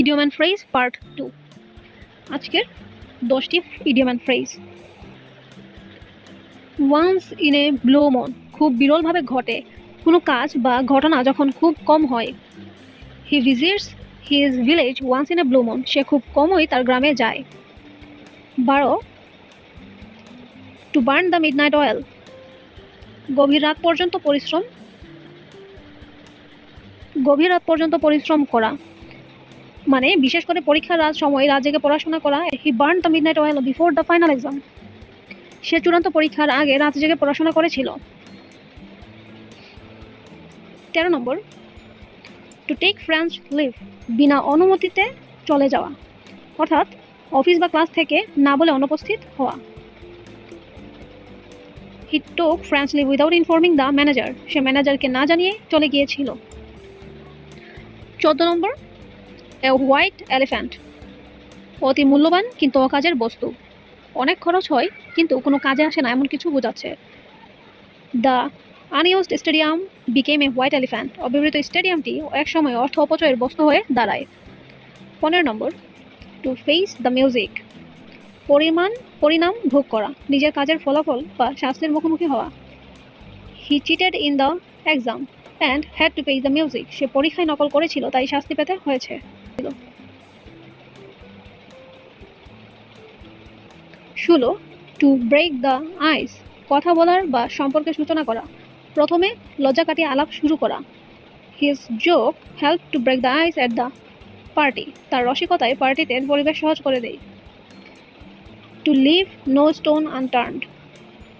Idiom and phrase part 2। আজকের 10টি idiom and phrase. Once in a blue moon, খুব বিরলভাবে ঘটে। কোনো কাজ বা ঘটনা যখন খুব কম হয়। He visits his village once in a blue moon, সে খুব কমই তার গ্রামে যায়। 12, to burn the midnight oil, গভীর রাত পর্যন্ত পরিশ্রম করা, মানে বিশেষ করে পরীক্ষার সময় রাত জেগে পড়াশোনা করা। He burn the midnight oil before the final exam, সে চূড়ান্ত পরীক্ষার আগে রাত জেগে পড়াশোনা করেছিল। 13 নম্বর, টু টেক ফ্রেঞ্চ লিভ, বিনা অনুমতিতে চলে যাওয়া, অর্থাৎ অফিস বা ক্লাস থেকে না বলে অনুপস্থিত হওয়া। He took French leave without informing the manager, সে ম্যানেজারকে না জানিয়ে চলে গিয়েছিল। 14 নম্বর, এ হোয়াইট এলিফ্যান্ট, অতি মূল্যবান কিন্তু অকাজের বস্তু, অনেক খরচ হয় কিন্তু কোনো কাজে আসে না এমন কিছু বোঝাচ্ছে। The unused stadium became a white elephant, অব্যবহৃত স্টেডিয়ামটি একসময় অর্থ অপচয়ের বস্তু হয়ে দাঁড়ায়। 15 নম্বর, টু ফেস দ্য মিউজিক, পরিণাম ভোগ করা, নিজের কাজের ফলাফল বা শাস্তির মুখোমুখি হওয়া। He cheated in the exam and had to face the music, সে পরীক্ষায় নকল করেছিল তাই শাস্তি পেতে হয়েছে। 16, টু ব্রেক দ্য আইস, কথা বলার বা সম্পর্কের সূচনা করা, প্রথমে লজ্জা কাটিয়ে আলাপ শুরু করা। His joke help to break the ice at the party, তার রসিকতায় পার্টিতে পরিবেশ সহজ করে দেয়। To leave no stone unturned,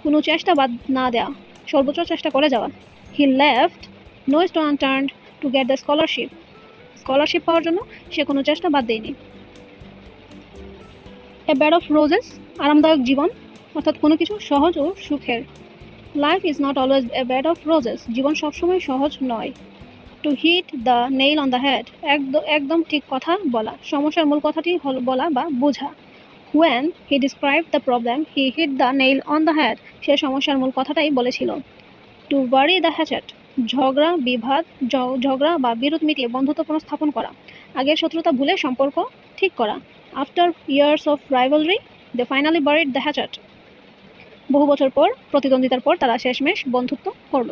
কোনো চেষ্টা বাদ না দেওয়া, সর্বোচ্চ চেষ্টা করে যাওয়া। He left no stone unturned to get the scholarship পাওয়ার জন্য সে কোনো চেষ্টা বাদ দেয়নি। এ বেড অফ রোজেস, আরামদায়ক জীবন, অর্থাৎ কোনো কিছু সহজ ও সুখের। Life is not always a bed of roses, জীবন সবসময় সহজ নয়। To hit the nail on the head, একদম ঠিক কথা বলা, সমস্যার মূল কথাটি বলা বা বোঝা। When he described the problem, he hit the nail on the head, সে সমস্যার মূল কথাটাই বলেছিল। To bury the hatchet, ঝগড়া বা বিরোধ মিটিয়ে বন্ধুত্ব পুনঃস্থাপন করা, আগের শত্রুতা ভুলে সম্পর্ক ঠিক করা। After years of rivalry, they finally buried the hatchet, বহু বছর পর প্রতিদ্বন্দ্বিতার পর তারা শেষমেশ বন্ধুত্ব করল।